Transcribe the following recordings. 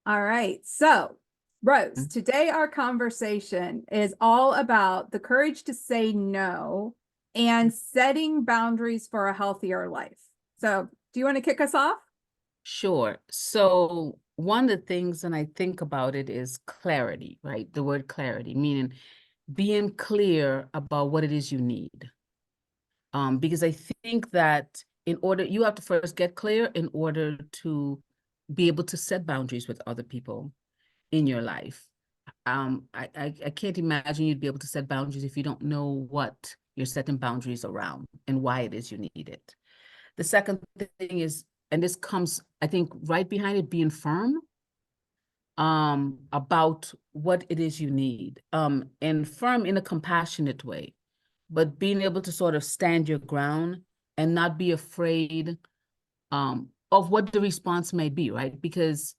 All right. So, Rose, today our conversation is all about the courage to say no and setting boundaries for a healthier life. So, do you want to kick us off? Sure. So one of the things, and I think about it, is clarity, right? The word clarity, meaning being clear about what it is you need. Because I think that you have to first get clear in order to be able to set boundaries with other people in your life. I can't imagine you'd be able to set boundaries if you don't know what you're setting boundaries around and why it is you need it. The second thing is, and this comes, I think, right behind it, being firm about what it is you need, and firm in a compassionate way, but being able to sort of stand your ground and not be afraid of what the response may be, right? Because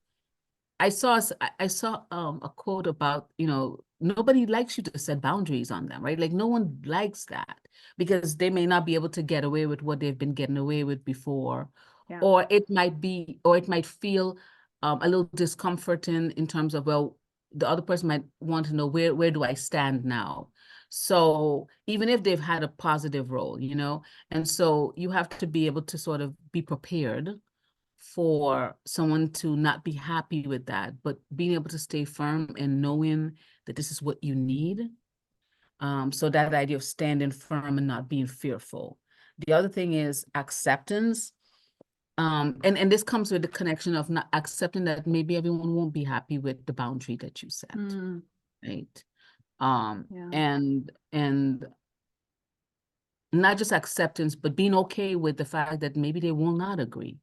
I saw a quote about, nobody likes you to set boundaries on them, right? Like no one likes that because they may not be able to get away with what they've been getting away with before, Yeah. or it might feel a little discomforting in terms of, well, the other person might want to know where do I stand now? So even if they've had a positive role, and so you have to be able to sort of be prepared for someone to not be happy with that, but being able to stay firm and knowing that this is what you need. So that idea of standing firm and not being fearful. The other thing is acceptance. And this comes with the connection of not accepting that maybe everyone won't be happy with the boundary that you set, Mm, right? yeah. And not just acceptance, but being okay with the fact that maybe they will not agree.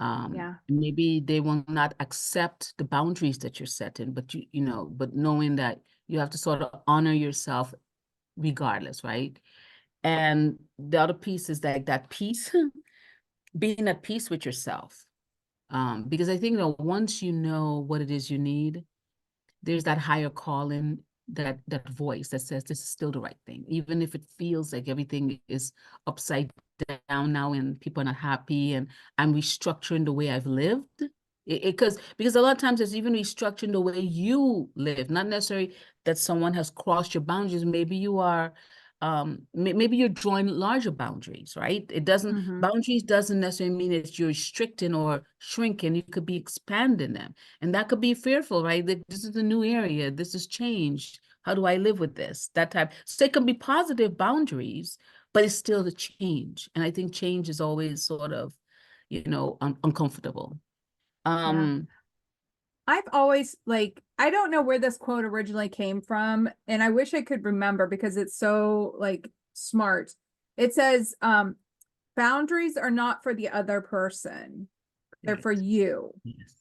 Yeah. Maybe they will not accept the boundaries that you're setting, but but knowing that you have to sort of honor yourself regardless, right? And the other piece is like that peace, being at peace with yourself. Because I think, once you know what it is you need, there's that higher calling, that voice that says this is still the right thing, even if it feels like everything is upside down now and people are not happy and I'm restructuring the way I've lived. Because a lot of times it's even restructuring the way you live, not necessarily that someone has crossed your boundaries. Maybe you are maybe you're drawing larger boundaries, right? Hmm. Boundaries doesn't necessarily mean that you're restricting or shrinking. You could be expanding them. And that could be fearful, right? That this is a new area. This is change. How do I live with this? That type. So it can be positive boundaries, but it's still the change. And I think change is always sort of, uncomfortable. Yeah. Um, I've always I don't know where this quote originally came from, and I wish I could remember because it's so smart. It says, boundaries are not for the other person. They're for right. you. Yes.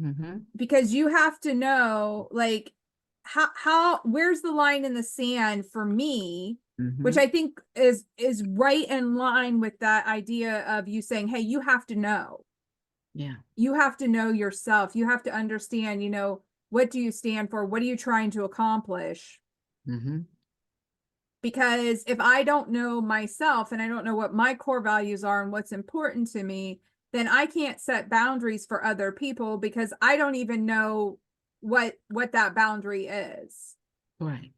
Mm-hmm. Because you have to know how where's the line in the sand for me, which Mm-hmm. I think is right in line with that idea of you saying, hey, Yeah. you have to know yourself, you have to understand, what do you stand for, what are you trying to accomplish? Mm-hmm. Because if I don't know myself and I don't know what my core values are and what's important to me, then I can't set boundaries for other people because I don't even know what that boundary is. Right.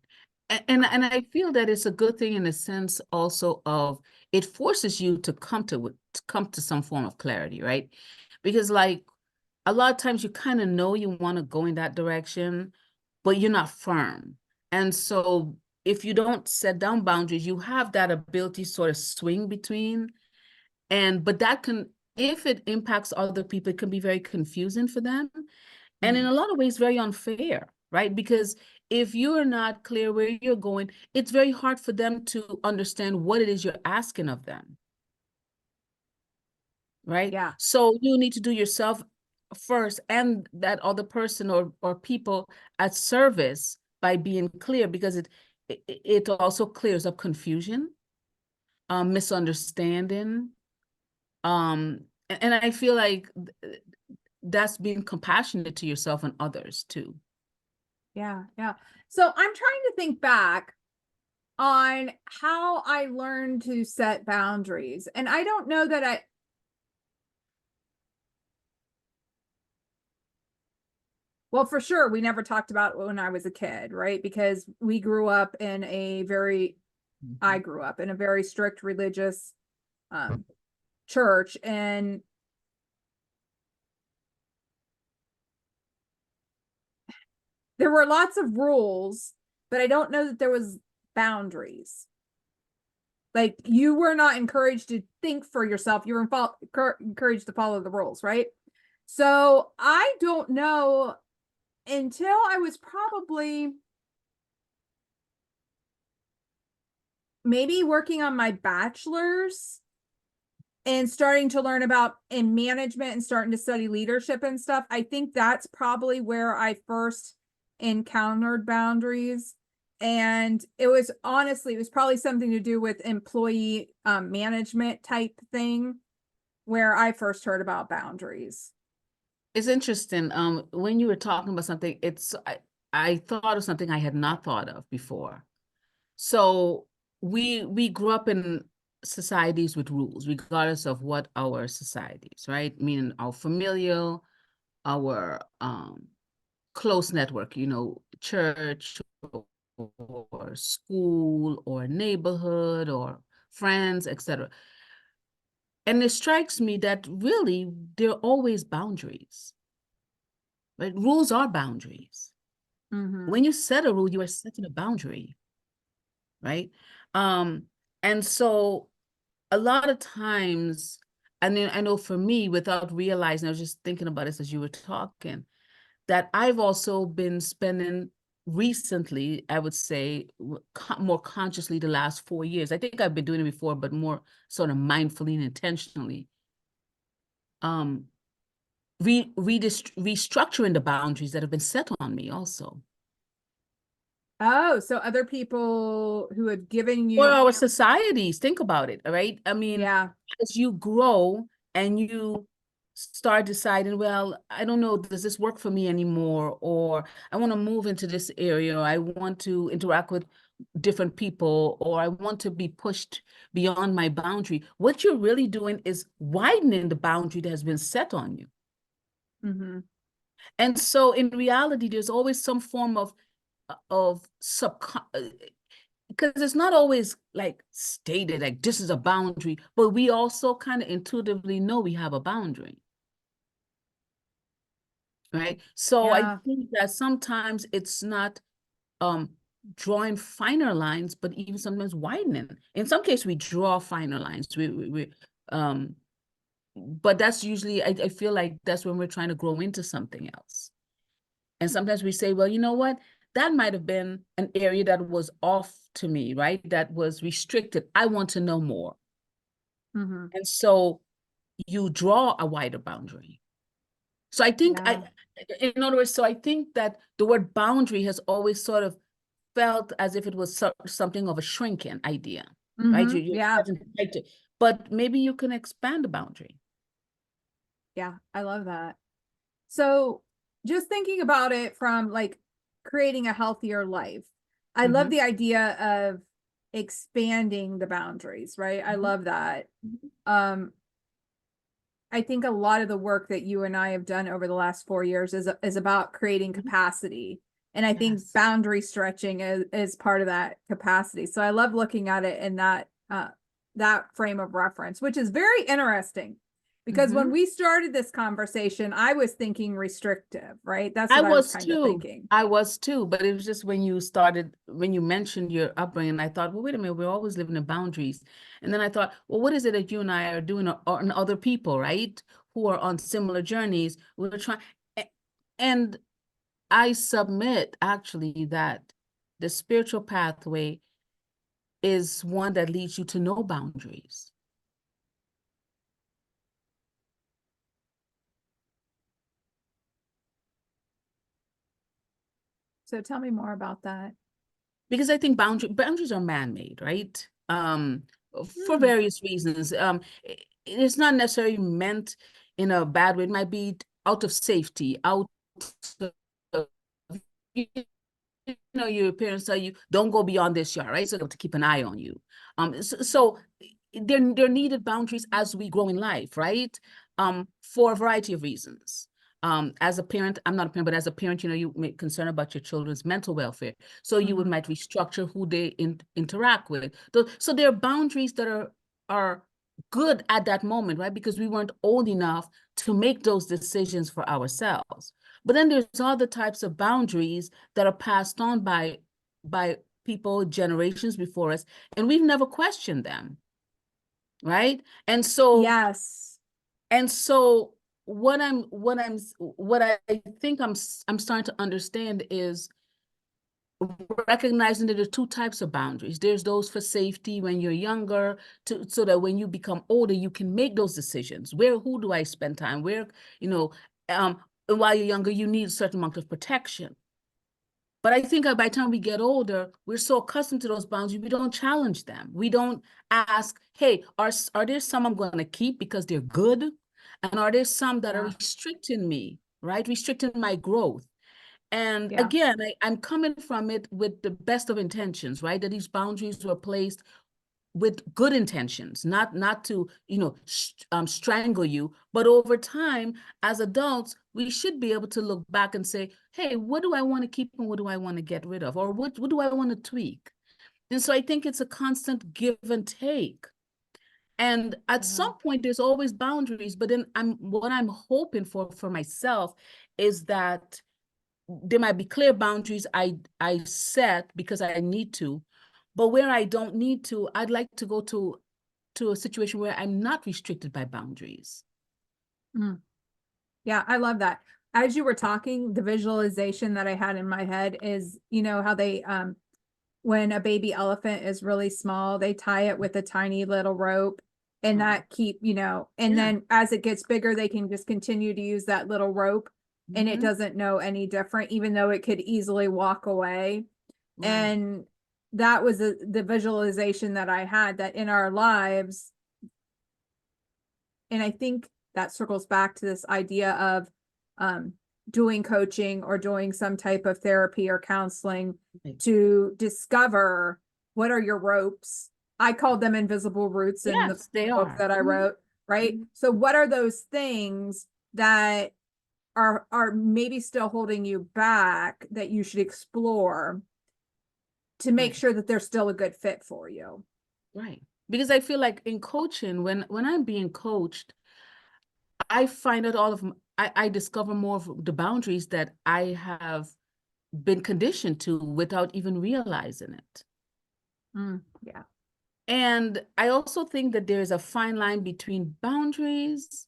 And I feel that it's a good thing in the sense also of it forces you to come to some form of clarity, right? Because like a lot of times you kind of know you want to go in that direction, but you're not firm. And so if you don't set down boundaries, you have that ability to sort of swing between, but that can, if it impacts other people, it can be very confusing for them. And in Mm. a lot of ways, very unfair, right? Because if you're not clear where you're going, it's very hard for them to understand what it is you're asking of them, right? Yeah. So you need to do yourself first and that other person or people at service by being clear, because it also clears up confusion, misunderstanding. And I feel like that's being compassionate to yourself and others too. Yeah. Yeah. So I'm trying to think back on how I learned to set boundaries. And I don't know that Well, for sure, we never talked about it when I was a kid, right? Because we grew up in a very, I Mhm. grew up in a very strict religious church, and there were lots of rules, but I don't know that there was boundaries. Like you were not encouraged to think for yourself. You were encouraged to follow the rules, right? So I don't know until I was probably maybe working on my bachelor's and starting to learn about in management and starting to study leadership and stuff. I think that's probably where I first encountered boundaries. And it was honestly, it was probably something to do with employee management type thing where I first heard about boundaries. It's interesting. When you were talking about something, I thought of something I had not thought of before. So we grew up in societies with rules, regardless of what our societies, right? Meaning our familial, our close network, church or school or neighborhood or friends, etc. And it strikes me that really there are always boundaries, right? Rules are boundaries. Mm-hmm. When you set a rule, you are setting a boundary, right? Um, and so a lot of times, I know for me, without realizing, I was just thinking about this as you were talking, that I've also been spending recently, I would say, more consciously the last 4 years. I think I've been doing it before, but more sort of mindfully and intentionally. Um, restructuring the boundaries that have been set on me also. Oh, so other people who had given Or you, our societies, think about it, right? I mean, yeah. as you grow and you start deciding, well, I don't know, does this work for me anymore? Or I want to move into this area, or I want to interact with different people, or I want to be pushed beyond my boundary. What you're really doing is widening the boundary that has been set on you. Mm-hmm. And so in reality, there's always some form of sub, because it's not always like stated like this is a boundary, but we also kind of intuitively know we have a boundary, right? So I Yeah. think that sometimes it's not um drawing finer lines, but even sometimes widening. In some cases, we draw finer lines. Um, but that's usually I feel like that's when we're trying to grow into something else. And sometimes we say, well, you know what? That might have been an area that was off to me, right? That was restricted. I want to know more. Mm-hmm. And so you draw a wider boundary. So I think Yeah. in other words, so I think that the word boundary has always sort of felt as if it was something of a shrinking idea, right? Mm-hmm. You're Yeah. setting tight, but maybe you can expand the boundary. Yeah. I love that. So just thinking about it from like creating a healthier life, I love Mhm, the idea of expanding the boundaries, right? I mhm, love that. mhm. Um, I think a lot of the work that you and I have done over the last 4 years is about creating Mhm. capacity. And I think Yes. boundary stretching is part of that capacity. So I love looking at it in that frame of reference, which is very interesting. Because when Mhm. we started this conversation, I was thinking restrictive, right? That's I what I was was kind of too. thinking. I was too, but it was just when you mentioned your upbringing, I thought, well, wait a minute, we're always living in boundaries. And then I thought, well, what is it that you and I are doing and other people, right? Who are on similar journeys. We're trying, and I submit actually that the spiritual pathway is one that leads you to no boundaries. So tell me more about that. Because I think boundaries are man-made, right? For Hmm. various reasons. It's not necessarily meant in a bad way. It might be out of safety, out of, you your parents tell you, don't go beyond this yard, right? So to keep an eye on you. So there needed boundaries as we grow in life, right? For a variety of reasons. as a parent, I'm not a parent, but as a parent, you may concern about your children's mental welfare. So you would might restructure who they interact with. So there are boundaries that are good at that moment, right? Because we weren't old enough to make those decisions for ourselves. But then there's other types of boundaries that are passed on by people generations before us, and we've never questioned them, right? And so Yes. and so what I think I'm starting to understand is recognizing that there are two types of boundaries. There's those for safety when you're younger, so that when you become older, you can make those decisions. Who do I spend time? And while you're younger, you need a certain amount of protection. But I think by the time we get older, we're so accustomed to those boundaries, we don't challenge them. We don't ask, hey, are there some I'm going to keep because they're good? And are there some that are restricting me, right? Restricting my growth? And Yeah. again, I'm coming from it with the best of intentions, right? That these boundaries were placed with good intentions, not to strangle you, but over time, as adults, we should be able to look back and say, hey, what do I want to keep and what do I want to get rid of, or what do I want to tweak? And so I think it's a constant give and take. And at some point, there's always boundaries, but then what I'm hoping for myself is that there might be clear boundaries I set because I need to, but where I don't need to, I'd like to go to a situation where I'm not restricted by boundaries. Yeah, I love that. As you were talking, the visualization that I had in my head is, how they when a baby elephant is really small, they tie it with a tiny little rope, and that and then as it gets bigger, they can just continue to use that little rope, and it doesn't know any different, even though it could easily walk away. Right. And that was the visualization that I had, that in our lives, and I think that circles back to this idea of doing coaching or doing some type of therapy or counseling to discover what are your ropes. I called them invisible roots in the book that I wrote, right? So what are those things that are maybe still holding you back that you should explore to make sure that they're still a good fit for you? Right. Because I feel like in coaching, when I'm being coached, I find out I discover more of the boundaries that I have been conditioned to without even realizing it. Yeah. And I also think that there's a fine line between boundaries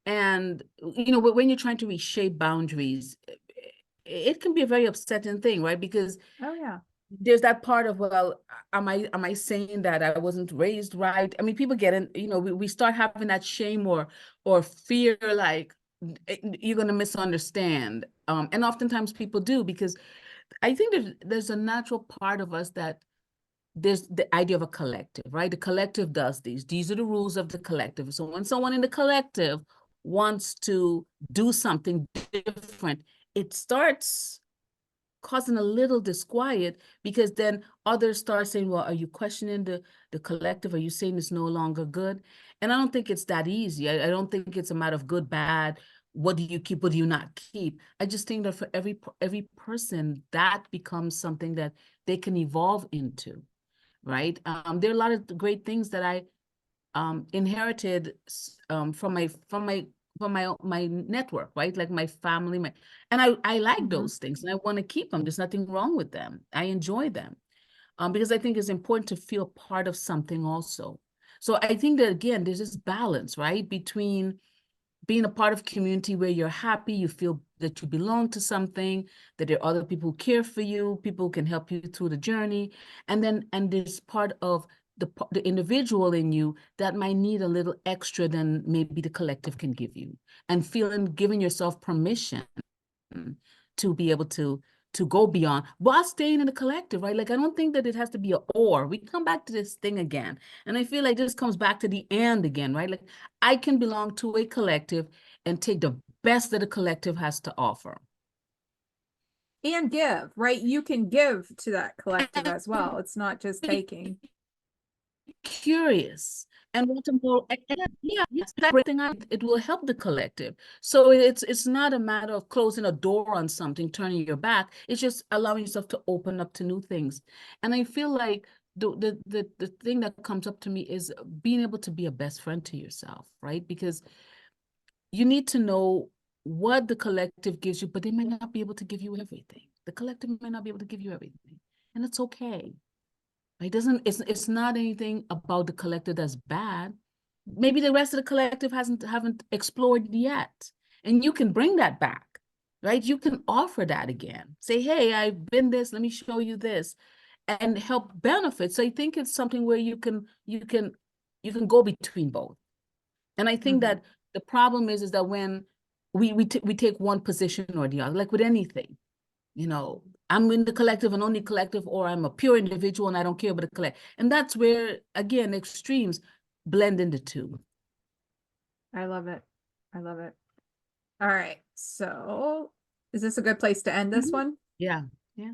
and, when you're trying to reshape boundaries, it can be a very upsetting thing, right? Because Oh yeah. there's that part of, well, am I saying that I wasn't raised right? I mean, people get in, we start having that shame or fear, like you're going to misunderstand. And oftentimes people do, because I think there's a natural part of us that there's the idea of a collective, right? The collective does these. These are the rules of the collective. So when someone in the collective wants to do something different, it starts causing a little disquiet, because then others start saying, well, are you questioning the collective? Are you saying it's no longer good? And I don't think it's that easy. I don't think it's a matter of good, bad. What do you keep? What do you not keep? I just think that for every person, that becomes something that they can evolve into, right? There are a lot of great things that I inherited from my network, right? Like my family, and I like those things and I want to keep them. There's nothing wrong with them. I enjoy them, because I think it's important to feel part of something also. So I think that, again, there's this balance, right, between being a part of community where you're happy, you feel that you belong to something, that there are other people who care for you, people who can help you through the journey. And there's part of the individual in you that might need a little extra than maybe the collective can give you, and giving yourself permission to be able to go beyond while staying in the collective, right? Like, I don't think that it has to be or. We come back to this thing again. And I feel like this comes back to the and again, right? Like, I can belong to a collective and take the best that the collective has to offer. And give, right? You can give to that collective as well. It's not just taking. Curious, And what's more, yeah, yes, everything it will help the collective. So it's not a matter of closing a door on something, turning your back. It's just allowing yourself to open up to new things. And I feel like the thing that comes up to me is being able to be a best friend to yourself, right? Because you need to know what the collective gives you, but they may not be able to give you everything. The collective may not be able to give you everything, and it's okay. It's not anything about the collective that's bad. Maybe the rest of the collective haven't explored yet. And you can bring that back, right? You can offer that again. Say, hey, I've been this, let me show you this, and help benefit. So I think it's something where you can go between both. And I think that the problem is that when we take one position or the other, like with anything, I'm in the collective and only collective, or I'm a pure individual and I don't care about the collective. And that's where, again, extremes blend into two. I love it. I love it. All right. So is this a good place to end this one? Yeah. Yeah.